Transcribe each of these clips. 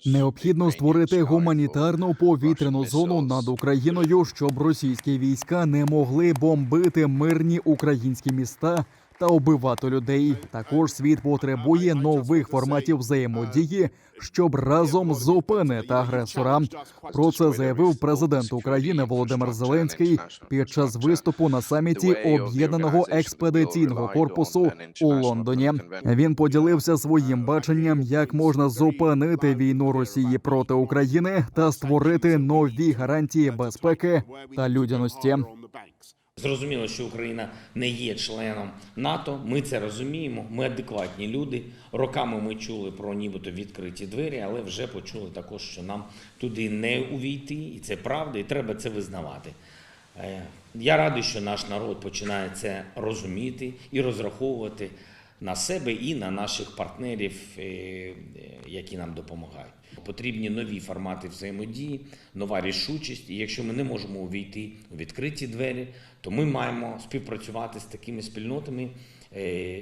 Необхідно створити гуманітарну повітряну зону над Україною, щоб російські війська не могли бомбити мирні українські міста та убивати людей. Також світ потребує нових форматів взаємодії, щоб разом зупинити агресора. Про це заявив президент України Володимир Зеленський під час виступу на саміті Об'єднаного експедиційного корпусу у Лондоні. Він поділився своїм баченням, як можна зупинити війну Росії проти України та створити нові гарантії безпеки та людяності. Зрозуміло, що Україна не є членом НАТО, ми це розуміємо, ми адекватні люди. Роками ми чули про нібито відкриті двері, але вже почули також, що нам туди не увійти, і це правда, і треба це визнавати. Я радий, що наш народ починає це розуміти і розраховувати на себе і на наших партнерів, які нам допомагають. Потрібні нові формати взаємодії, нова рішучість. І якщо ми не можемо увійти у відкриті двері, то ми маємо співпрацювати з такими спільнотами,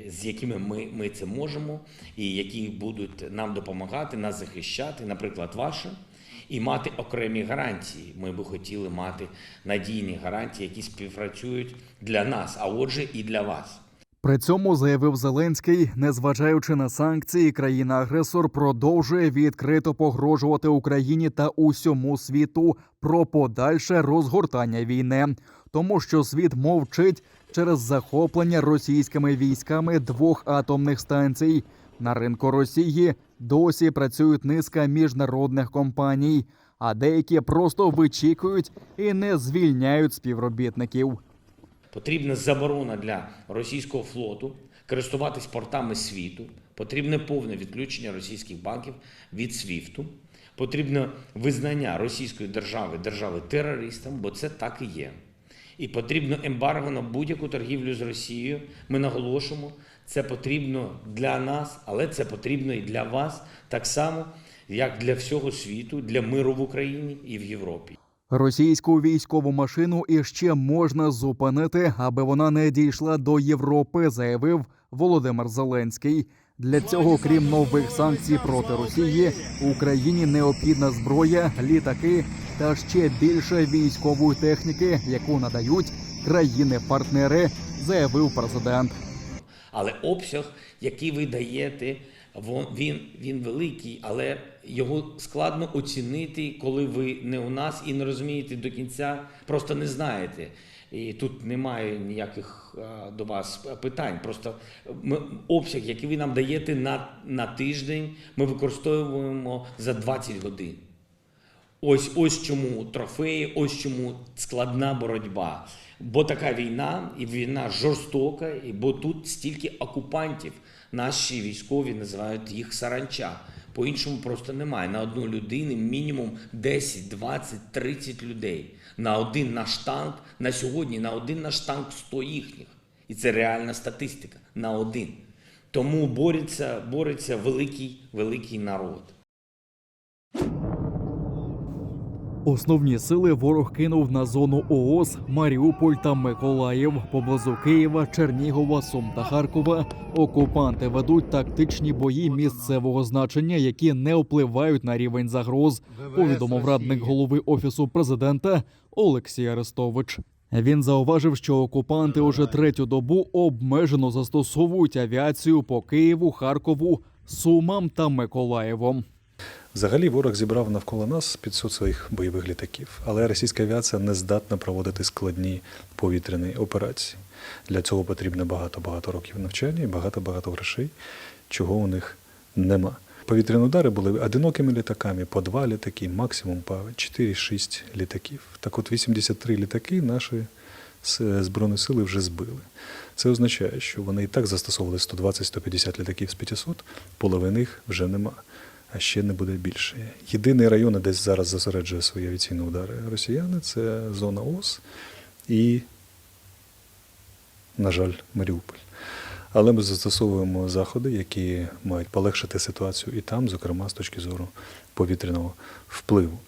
з якими ми це можемо, і які будуть нам допомагати, нас захищати, наприклад, ваша, і мати окремі гарантії. Ми би хотіли мати надійні гарантії, які співпрацюють для нас, а отже і для вас. При цьому, заявив Зеленський, незважаючи на санкції, країна-агресор продовжує відкрито погрожувати Україні та усьому світу про подальше розгортання війни. Тому що світ мовчить через захоплення російськими військами 2 атомних станцій. На ринку Росії досі працюють низка міжнародних компаній, а деякі просто вичікують і не звільняють співробітників. Потрібна заборона для російського флоту користуватись портами світу, потрібне повне відключення російських банків від СВІФТу, потрібне визнання російської держави терористом, бо це так і є. І потрібно ембарго на будь-яку торгівлю з Росією. Ми наголошуємо, це потрібно для нас, але це потрібно і для вас, так само, як для всього світу, для миру в Україні і в Європі. Російську військову машину іще можна зупинити, аби вона не дійшла до Європи, заявив Володимир Зеленський. Для цього, крім нових санкцій проти Росії, Україні необхідна зброя, літаки та ще більше військової техніки, яку надають країни-партнери, заявив президент. Але обсяг, який ви даєте, він великий, але його складно оцінити, коли ви не у нас і не розумієте до кінця, просто не знаєте. І тут немає ніяких до вас питань. Просто обсяг, який ви нам даєте на тиждень, ми використовуємо за 20 годин. Ось чому трофеї, ось чому складна боротьба. Бо така війна, і війна жорстока, і бо тут стільки окупантів. Наші військові називають їх саранча. По-іншому просто немає. На одну людину мінімум 10, 20, 30 людей. На один наш танк, на сьогодні на один наш танк 100 їхніх. І це реальна статистика. На один. Тому бореться великий народ. Основні сили ворог кинув на зону ООС Маріуполь та Миколаїв. Поблизу Києва, Чернігова, Сум та Харкова окупанти ведуть тактичні бої місцевого значення, які не впливають на рівень загроз, повідомив радник голови Офісу президента Олексій Арестович. Він зауважив, що окупанти уже 3-ю добу обмежено застосовують авіацію по Києву, Харкову, Сумам та Миколаєву. Взагалі ворог зібрав навколо нас 500 своїх бойових літаків, але російська авіація не здатна проводити складні повітряні операції. Для цього потрібно багато років навчання і багато грошей, чого у них нема. Повітряні удари були одинокими літаками, по 2 літаки, максимум по 4-6 літаків. Так от 83 літаки наші Збройні сили вже збили. Це означає, що вони і так застосовували 120-150 літаків з 500, половини їх вже нема. А ще не буде більше. Єдиний район, де зараз зосереджує свої авіаційні удари росіяни, це зона ООС і, на жаль, Маріуполь. Але ми застосовуємо заходи, які мають полегшити ситуацію і там, зокрема, з точки зору повітряного впливу.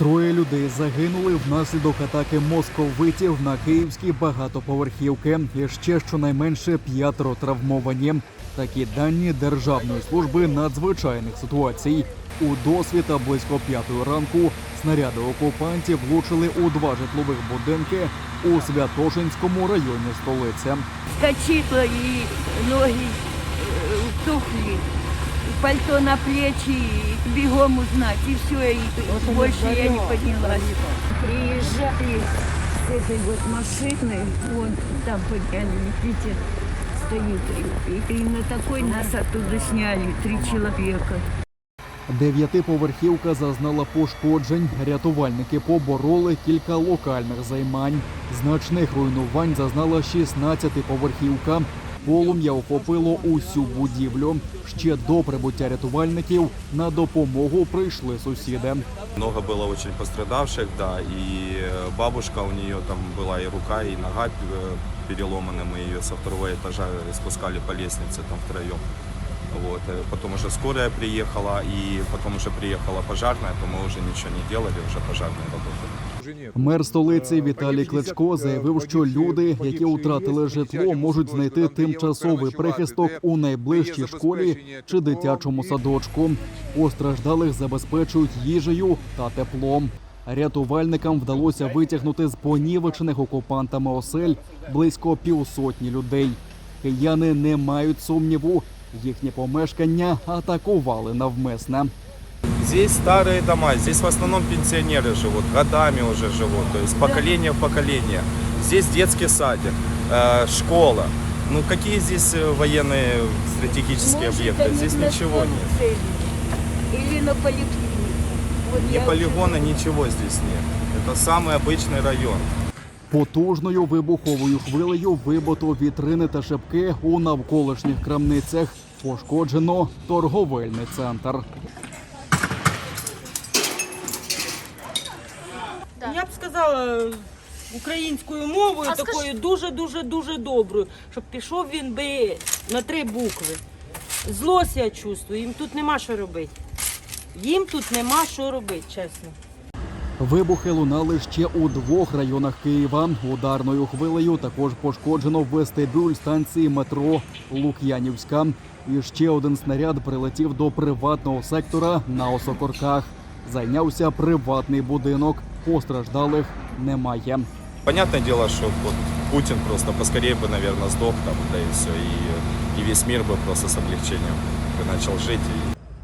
Троє людей загинули внаслідок атаки московитів на київські багатоповерхівки. І ще щонайменше 5 травмовані. Такі дані Державної служби надзвичайних ситуацій. У досвіта близько 5 ранку снаряди окупантів влучили у 2 житлових будинки у Святошинському районі столиці. Скочила и ноги тухли, пальто на плечи, и бегом узнать, и все, и больше я не поднялась. Приезжали с этой вот машины, вон там подняли, видите, стоит, и на такой нас оттуда сняли, 3 человека. 9-поверхівка зазнала пошкоджень. Рятувальники побороли кілька локальних займань. Значних руйнувань зазнала 16-поверхівка. Полум'я охопило усю будівлю. Ще до прибуття рятувальників на допомогу прийшли сусіди. Много было очень пострадавших, да, и бабушка, у нее там была и рука, и нога переломаны, мы ее со 2-го этажа спускали по лестнице там втроем. Вот. Потом уже скорая приехала, и потом уже приехала пожарная, то мы уже ничего не делали, уже пожарные работали. Мер столиці Віталій Кличко заявив, що люди, які втратили житло, можуть знайти тимчасовий прихисток у найближчій школі чи дитячому садочку. Постраждалих забезпечують їжею та теплом. Рятувальникам вдалося витягнути з понівечених окупантами осель близько 50 людей. Кияни не мають сумніву, їхні помешкання атакували навмисне. Здесь старые дома, здесь в основном пенсионеры живут, годами уже живут, то есть поколение в поколение. Здесь детский садик, школа. Ну какие здесь военные стратегические объекты? Здесь ничего нет. Или на поликлинику. Вот Ни я полигона, ничего здесь нет. Это самый обычный район. Потужною вибуховою хвилею вибито вітрини та шибки у навколишніх крамницях. Пошкоджено торговельний центр. Я б сказала українською мовою, такою дуже доброю, щоб пішов він би на 3 букви. Злость я чувствую, їм тут нема що робити. Їм тут нема що робити, чесно. Вибухи лунали ще у 2 районах Києва. Ударною хвилею також пошкоджено вестибюль станції метро Лук'янівська. І ще один снаряд прилетів до приватного сектора на Осокорках. Зайнявся приватний будинок. Постраждалих немає. Понятное дело, что вот Путин просто поскорее бы, наверное, сдох там, да и все, и весь мир бы просто с облегчением бы начал жить.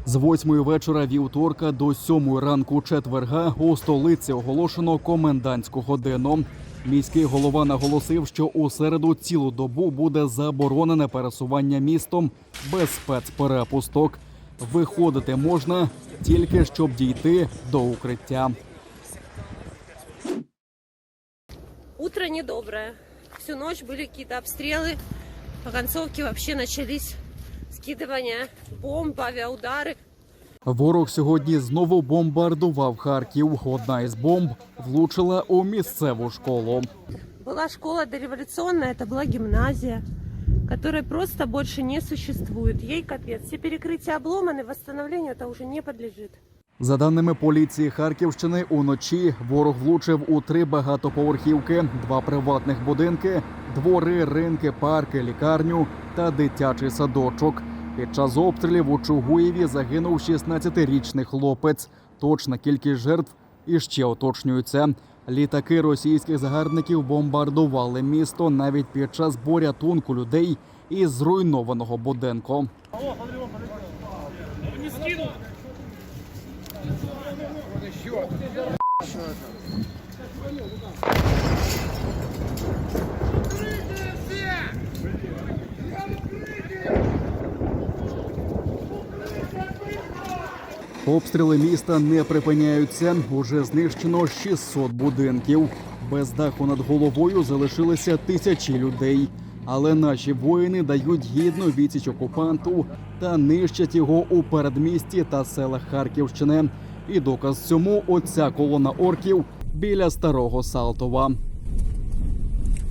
З 8 вечора вівторка до 7 ранку четверга у столиці оголошено комендантську годину. Міський голова наголосив, що у середу цілу добу буде заборонене пересування містом без спецперепусток. Виходити можна тільки щоб дійти до укриття. Утро недоброе. Всю ночь были какие-то обстрелы. По концовке вообще начались скидывания бомб, авиаудары. Ворог сьогодні знову бомбардував Харків. Одна із бомб влучила у місцеву школу. Была школа дореволюционная, это была гимназия, которая просто больше не существует. Ей капец. Все перекрытия обломаны, восстановлению это уже не подлежит. За даними поліції Харківщини, уночі ворог влучив у 3 багатоповерхівки, 2 приватних будинки, двори, ринки, парки, лікарню та дитячий садочок. Під час обстрілів у Чугуєві загинув 16-річний хлопець. Точна кількість жертв іще уточнюється. Літаки російських загарбників бомбардували місто навіть під час порятунку людей із зруйнованого будинку. Обстріли міста не припиняються. Уже знищено 600 будинків. Без даху над головою залишилися тисячі людей. Але наші воїни дають гідну відсіч окупанту та нищать його у передмісті та селах Харківщини. І доказ цьому оця колона орків біля Старого Салтова.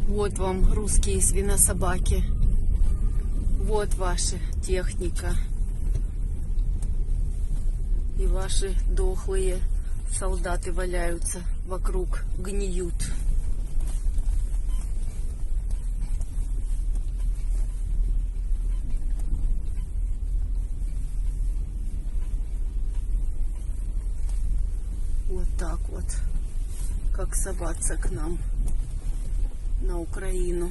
Вот вам русские свинособаки. Вот ваша техника. И ваши дохлые Солдаты валяются вокруг, гниют. Вот так вот, как соваться к нам на Украину.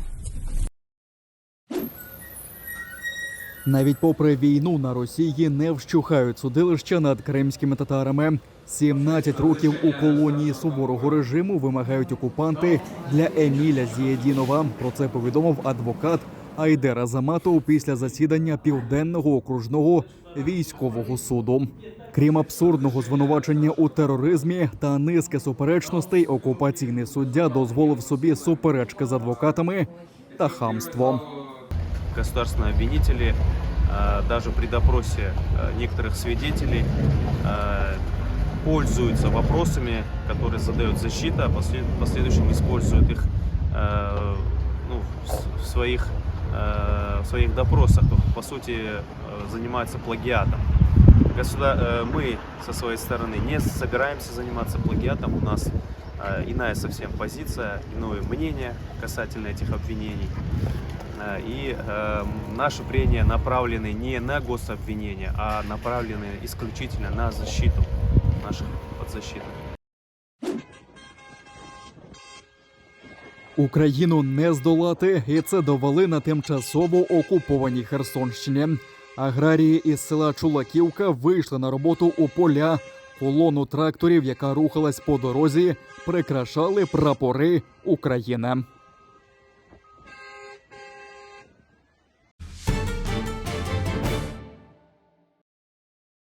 Навіть попри війну на Росії не вщухають судилища над кримськими татарами. 17 років у колонії суворого режиму вимагають окупанти для Еміля Зієдінова. Про це повідомив адвокат Айдер Азаматов після засідання Південного окружного військового суду. Крім абсурдного звинувачення у тероризмі та низки суперечностей, окупаційний суддя дозволив собі суперечки з адвокатами та хамство. Государственные обвинители, даже при допросе некоторых свидетелей, пользуются вопросами, которые задает защита, а в последующем используют их в своих допросах. По сути, занимаются плагиатом. Мы со своей стороны не собираемся заниматься плагиатом. У нас иная совсем позиция, иное мнение касательно этих обвинений. И наши прения направлены не на гособвинения, а направлены исключительно на защиту наших подзащитных. Україну не здолати, і це довели на тимчасово окупованій Херсонщині. Аграрії із села Чулаківка вийшли на роботу у поля. Колону тракторів, яка рухалась по дорозі, прикрашали прапори України.